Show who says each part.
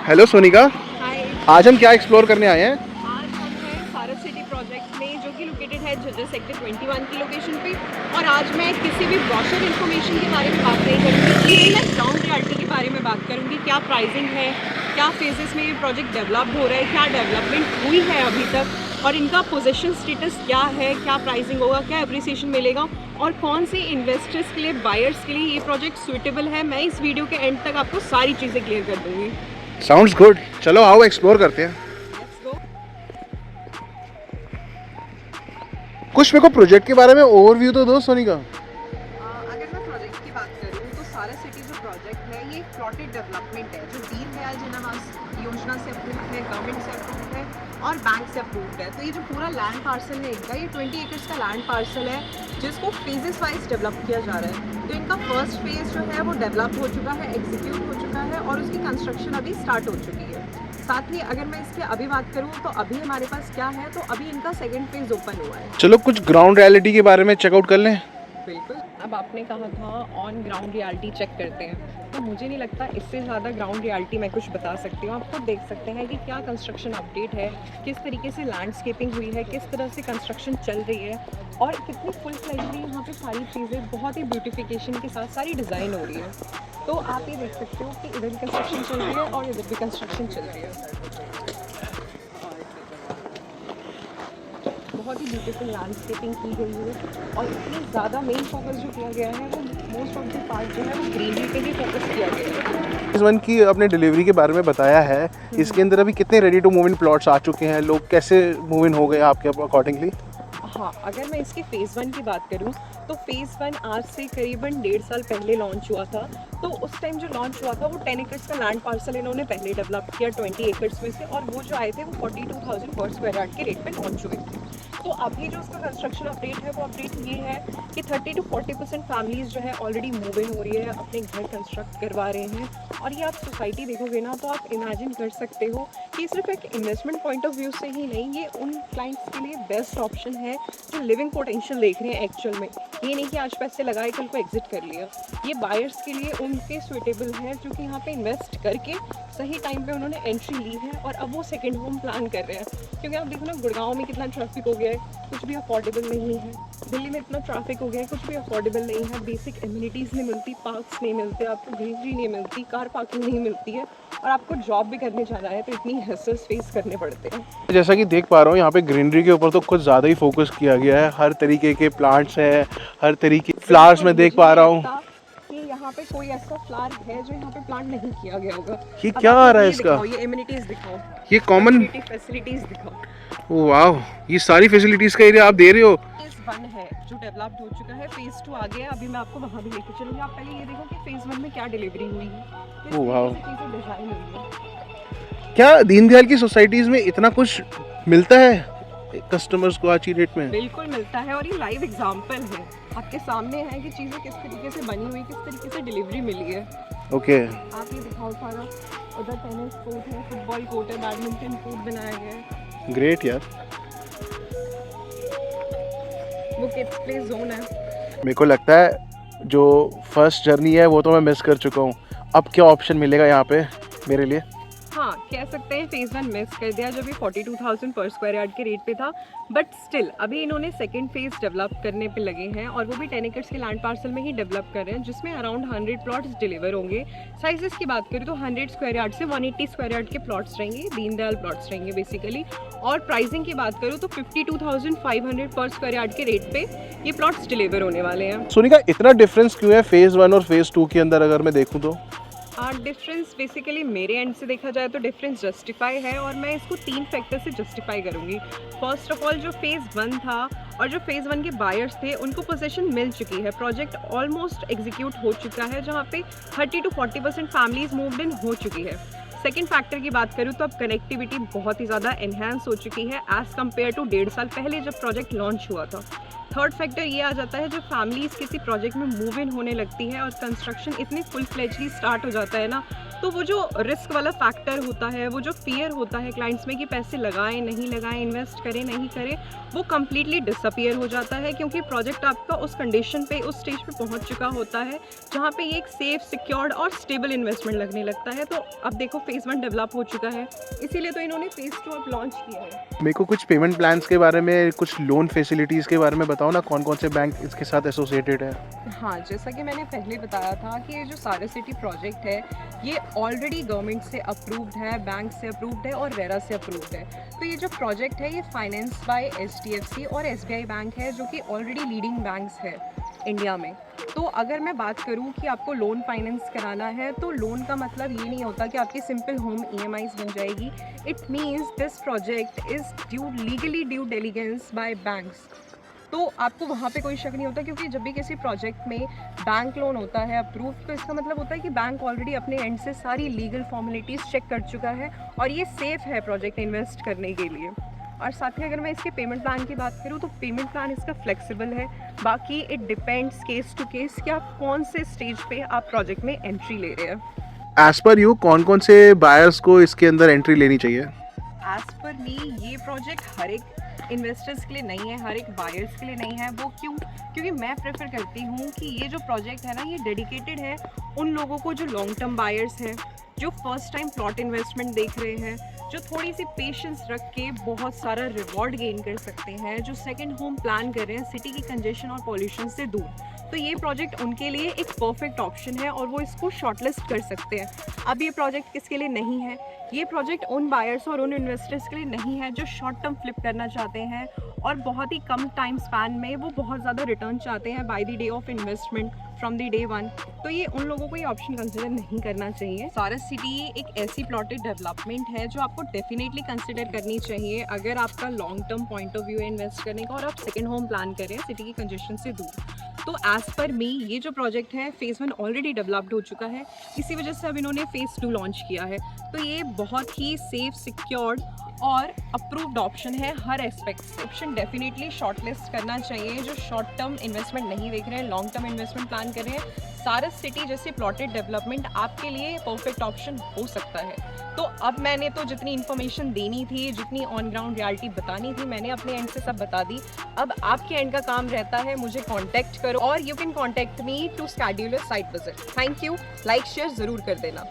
Speaker 1: Hello Sonika,
Speaker 2: हाय।
Speaker 1: आज हम क्या एक्सप्लोर करने आए हैं?
Speaker 2: आज हम हैं सारस सिटी प्रोजेक्ट में, जो कि लोकेटेड है झज्जर सेक्टर 21 की लोकेशन पे। और आज मैं किसी भी ब्रोशर इन्फॉर्मेशन के बारे में बात नहीं करूँगी, इवन मैं ग्राउंड रियलिटी के बारे में बात करूँगी। क्या प्राइसिंग है, क्या फेजेस में ये प्रोजेक्ट डेवलप हो रहा है, क्या डेवलपमेंट हुई है अभी तक, और इनका पोजीशन स्टेटस क्या है, क्या प्राइसिंग होगा, क्या अप्रिसिएशन मिलेगा, और कौन से इन्वेस्टर्स के लिए, बायर्स के लिए ये प्रोजेक्ट सूटेबल है। मैं इस वीडियो के एंड तक आपको सारी चीज़ें क्लियर कर दूँगी।
Speaker 1: साउंड्स गुड, चलो आओ एक्सप्लोर करते हैं।
Speaker 2: Let's go.
Speaker 1: कुछ मेरे को प्रोजेक्ट के बारे में ओवरव्यू तो दो सोनिका।
Speaker 2: अगर मैं प्रोजेक्ट की बात करूँ तो सारा सिटी जो प्रोजेक्ट है ये प्लॉटेड डेवलपमेंट है, जो दीनदयाल जन आवास योजना से अप्रूव्ड है, गवर्नमेंट से अप्रूव्ड है और बैंक से अप्रूव्ड है। तो ये जो पूरा लैंड पार्सल है इनका, ये 20 एकर्स का लैंड पार्सल है, जिसको फेजेस वाइज डेवलप किया जा रहा है। तो इनका फर्स्ट फेज जो है वो डेवलप हो चुका है, एग्जीक्यूट हो चुका है और उसकी कंस्ट्रक्शन अभी स्टार्ट हो चुकी है। साथ ही अगर मैं इसके अभी बात करूँ तो अभी हमारे पास क्या है, तो अभी इनका सेकेंड फेज ओपन हुआ है।
Speaker 1: चलो कुछ ग्राउंड रियलिटी के बारे में चेकआउट कर लें।
Speaker 2: बिल्कुल। अब आपने कहा था ऑन ग्राउंड रियलिटी चेक करते हैं, तो मुझे नहीं लगता इससे ज़्यादा ग्राउंड रियलिटी मैं कुछ बता सकती हूँ। आप खुद देख सकते हैं कि क्या कंस्ट्रक्शन अपडेट है, किस तरीके से लैंडस्केपिंग हुई है, किस तरह से कंस्ट्रक्शन चल रही है और कितनी फुल फ्लेजली यहाँ पे सारी चीज़ें बहुत ही ब्यूटिफिकेशन के साथ सारी डिज़ाइन हो रही है। तो आप ये देख सकते हो कि इधर भी कंस्ट्रक्शन चल रही है और इधर भी कंस्ट्रक्शन चल रही है। बहुत ही ब्यूटीफुल लैंडस्केपिंग की गई है और इतनी ज़्यादा मेन फोकस जो किया गया है वो मोस्ट ऑफ द पार्ट जो है वो ग्रीनरी पे ही फोकस किया गया है।
Speaker 1: इस वन की अपने डिलीवरी के बारे में बताया है। इसके अंदर अभी कितने ready to move in plots आ चुके हैं, लोग कैसे मूव इन हो गए आपके अकॉर्डिंगली?
Speaker 2: हाँ, अगर मैं इसके फ़ेज़ 1 की बात करूँ तो फ़ेज़ 1 आज से करीबन 1.5 साल पहले लॉन्च हुआ था। तो उस टाइम जो लॉन्च हुआ था वो 10 एकर्स का लैंड पार्सल इन्होंने पहले डेवलप किया 20 एकर्स में से, और वो जो आए थे वो 42,000 पर स्क्वायर यार्ड के रेट पे लॉन्च हुए थे। तो अभी जो उसका कंस्ट्रक्शन अपडेट है वो अपडेट ये है कि 30 to 40% फैमिलीज़ जो है ऑलरेडी मूव इन हो रही है, अपने घर कंस्ट्रक्ट करवा रहे हैं। और ये आप सोसाइटी देखोगे ना तो आप इमेजिन कर सकते हो कि सिर्फ एक इन्वेस्टमेंट पॉइंट ऑफ व्यू से ही नहीं, ये उन क्लाइंट्स के लिए बेस्ट ऑप्शन है जो लिविंग पोटेंशियल देख रहे हैं एक्चुअल में। ये नहीं कि आज पैसे लगाए कल को एग्जिट कर लिया। ये बायर्स के लिए उनके सुटेबल है जो कि यहाँ पे इन्वेस्ट करके सही टाइम पे उन्होंने एंट्री ली है और अब वो सेकंड होम प्लान कर रहे हैं। क्योंकि आप देखो ना, गुड़गांव में कितना ट्रैफिक हो गया है, कुछ भी अफोर्डेबल नहीं है। दिल्ली में इतना ट्रैफिक हो गया है, कुछ भी अफोर्डेबल नहीं है। बेसिक एमिनिटीज़ नहीं मिलती, पार्क्स नहीं मिलते, आपको ग्रीनरी नहीं मिलती, कार पार्किंग नहीं मिलती है, और आपको जॉब भी करने जाना है तो इतनी हेसल्स फेस करने पड़ते हैं।
Speaker 1: जैसा कि देख पा रहा हूँ यहाँ पे ग्रीनरी के ऊपर तो कुछ ज़्यादा ही फोकस किया गया है। हर तरीके के प्लांट्स हैं, हर तरीके फ्लावर्स में देख पा रहा हूँ।
Speaker 2: कि यहाँ पे कोई ऐसा फ्लावर है जो यहाँ पे प्लांट नहीं किया गया होगा।
Speaker 1: ये
Speaker 2: अब
Speaker 1: क्या
Speaker 2: आप
Speaker 1: आ रहा है
Speaker 2: ये
Speaker 1: इसका?
Speaker 2: दिखाओ, ये एमिनिटीज दिखाओ,
Speaker 1: ये कॉमन,
Speaker 2: फैसिलिटीज दिखाओ।
Speaker 1: वाह, ये सारी फैसिलिटीज़ का एरिया आप दे रहे हो।
Speaker 2: फेज 1 है जो डेवलप्ड हो चुका है, फेज 2 आ गया, अभी मैं आपको वहाँ भी लेके चलूँगी। आप पहले ये देखो कि फेज 1 में क्या डिलीवरी हुई है, किस
Speaker 1: वाह।
Speaker 2: तरीके से चीज़ें डिजाइन हुई है।
Speaker 1: क्या दीनदयाल की सोसाइटीज़ में इतना कुछ मिलता है कस्टमर्स को आज की डेट में?
Speaker 2: बिल्कुल मिलता है, और ये लाइव एग्जांपल है, आपके सामने है कि चीज़ें किस तरीके से बनी हुई, किस तरीके से डिलीवरी मिली है।
Speaker 1: ओके।
Speaker 2: आप ये दिखाओ सारा, उधर टेनिस कोर्ट है, फुटबॉल कोर्ट है, बैडमिंटन कोर्ट बनाया गया है,
Speaker 1: ग्रेट यार।
Speaker 2: वो किड्स प्ले जोन है।
Speaker 1: मेरे को लगता है जो फर्स्ट जर्नी है वो तो मैं मिस कर चुका हूँ। अब क्या ऑप्शन मिलेगा यहाँ पे मेरे लिए?
Speaker 2: हाँ, कह सकते हैं फेज़ 1 मिस कर दिया, जो भी 42,000 पर स्क्वायर यार्ड के रेट पे था। बट स्टिल अभी इन्होंने सेकंड फेज़ डेवलप करने पे लगे हैं, और वो भी 10 एकर्स के लैंड पार्सल में ही डेवलप कर रहे हैं, जिसमें अराउंड 100 प्लॉट्स डिलीवर होंगे। साइजेस की बात करें तो 100 स्क्वायर यार्ड से 180 स्क्वायर यार्ड के प्लॉट्स रहेंगे, दीनदयाल प्लॉट्स रहेंगे बेसिकली। और प्राइसिंग की बात करूँ तो 52,500 पर स्क्वायर यार्ड के रेट पे ये प्लॉट्स डिलीवर होने वाले हैं।
Speaker 1: सोनिका, इतना डिफरेंस क्यों है फेज़ 1 और फेज़ 2 के अंदर अगर मैं देखूँ तो?
Speaker 2: डिफरेंस बेसिकली मेरे एंड से देखा जाए तो डिफरेंस जस्टिफाई है, और मैं इसको 3 फैक्टर से जस्टिफाई करूँगी। फर्स्ट ऑफ ऑल, जो फेज़ 1 था और जो फेज़ 1 के बायर्स थे उनको पोजीशन मिल चुकी है, प्रोजेक्ट ऑलमोस्ट एग्जीक्यूट हो चुका है, जहाँ पे 30 to 40% फैमिलीज मूव्ड इन हो चुकी है। सेकेंड फैक्टर की बात करूँ तो अब कनेक्टिविटी बहुत ही ज़्यादा एनहेंस हो चुकी है एज़ कम्पेयर टू 1.5 साल पहले जब प्रोजेक्ट लॉन्च हुआ था। थर्ड फैक्टर ये आ जाता है, जब फैमिलीज़ किसी प्रोजेक्ट में मूव इन होने लगती है और कंस्ट्रक्शन इतनी फुल फ्लेजली स्टार्ट हो जाता है ना, तो वो जो रिस्क वाला फैक्टर होता है, वो जो फियर होता है क्लाइंट्स में कि पैसे लगाएं नहीं लगाएं, इन्वेस्ट करें नहीं करें, वो कम्प्लीटली डिसअपियर हो जाता है, क्योंकि प्रोजेक्ट आपका उस कंडीशन पे, उस स्टेज पे पहुंच चुका होता है जहाँ पे ये एक सेफ, सिक्योर्ड और स्टेबल इन्वेस्टमेंट लगने लगता है। तो अब देखो फेज़ 1 डेवलप हो चुका है, इसीलिए तो इन्होंने फेज़ 2 अब लॉन्च किया है।
Speaker 1: मेरे को कुछ पेमेंट प्लान्स के बारे में, कुछ लोन फैसिलिटीज़ के बारे में बताओ ना, कौन कौन से बैंक इसके साथ एसोसिएटेड है।
Speaker 2: हाँ, जैसा कि मैंने पहले बताया था कि ये जो सारा सिटी प्रोजेक्ट है, ये ऑलरेडी गवर्नमेंट से अप्रूव्ड है, बैंक से अप्रूव्ड है और रेरा से अप्रूव्ड है। तो ये जो प्रोजेक्ट है ये फाइनेंस बाय HDFC और SBI बैंक है, जो कि ऑलरेडी लीडिंग बैंक्स है इंडिया में। तो अगर मैं बात करूं कि आपको लोन फाइनेंस कराना है, तो लोन का मतलब ये नहीं होता कि आपकी सिंपल होम EMIs बन जाएगी। It means this project is legally due diligence bye banks. तो आपको वहाँ पे कोई शक नहीं होता, क्योंकि जब भी किसी प्रोजेक्ट में बैंक लोन होता है अप्रूव, तो इसका मतलब होता है कि बैंक ऑलरेडी अपने एंड से सारी लीगल फॉर्मेलिटीज़ चेक कर चुका है और ये सेफ़ है प्रोजेक्ट इन्वेस्ट करने के लिए। और साथ ही अगर मैं इसके पेमेंट प्लान की बात करूँ, तो पेमेंट प्लान इसका फ्लेक्सिबल है। बाकी it depends case to case कि आप कौन से स्टेज पे आप प्रोजेक्ट में एंट्री ले रहे हैं।
Speaker 1: एज पर यू कौन कौन से बायर्स को इसके अंदर एंट्री लेनी चाहिए।
Speaker 2: एज पर मी ये प्रोजेक्ट हर एक इन्वेस्टर्स के लिए नहीं है, हर एक बायर्स के लिए नहीं है। वो क्यों? क्योंकि मैं प्रेफर करती हूँ कि ये जो प्रोजेक्ट है ना, ये डेडिकेटेड है उन लोगों को जो लॉन्ग टर्म बायर्स हैं, जो फर्स्ट टाइम प्लॉट इन्वेस्टमेंट देख रहे हैं, जो थोड़ी सी पेशेंस रख के बहुत सारा रिवॉर्ड गेन कर सकते हैं, जो सेकंड होम प्लान कर रहे हैं सिटी की कंजेशन और पॉल्यूशन से दूर। तो ये प्रोजेक्ट उनके लिए एक परफेक्ट ऑप्शन है और वो इसको शॉर्टलिस्ट कर सकते हैं। अब ये प्रोजेक्ट किसके लिए नहीं है? ये प्रोजेक्ट उन बायर्स और उन इन्वेस्टर्स के लिए नहीं है जो शॉर्ट टर्म फ्लिप करना चाहते हैं और बहुत ही कम टाइम स्पैन में वो बहुत ज़्यादा रिटर्न चाहते हैं by the day of investment, from the day 1। तो ये उन लोगों को ये ऑप्शन कंसिडर नहीं करना चाहिए। सारस सिटी एक ऐसी प्लॉटेड डेवलपमेंट है जो आपको डेफिनेटली कंसिडर करनी चाहिए अगर आपका long term point of view है इन्वेस्ट करने का और आप सेकेंड होम प्लान करें सिटी की कंजेशन से दूर। तो एज़ पर मी ये जो प्रोजेक्ट है फेज़ 1 ऑलरेडी डेवलप्ड हो चुका है, इसी वजह से अब इन्होंने फेज़ 2 लॉन्च किया है। तो ये बहुत ही सेफ, सिक्योर्ड और अप्रूव्ड ऑप्शन है हर एस्पेक्ट से। ऑप्शन डेफिनेटली शॉर्टलिस्ट करना चाहिए जो शॉर्ट टर्म इन्वेस्टमेंट नहीं देख रहे हैं, लॉन्ग टर्म इन्वेस्टमेंट प्लान कर रहे हैं। सारस सिटी जैसे प्लॉटेड डेवलपमेंट आपके लिए परफेक्ट ऑप्शन हो सकता है। तो अब मैंने तो जितनी इन्फॉर्मेशन देनी थी, जितनी ऑन ग्राउंड रियलिटी बतानी थी, मैंने अपने एंड से सब बता दी। अब आपके एंड का काम रहता है मुझे कांटेक्ट करो और you can contact me to schedule a site visit. Thank you. Like share ज़रूर कर देना।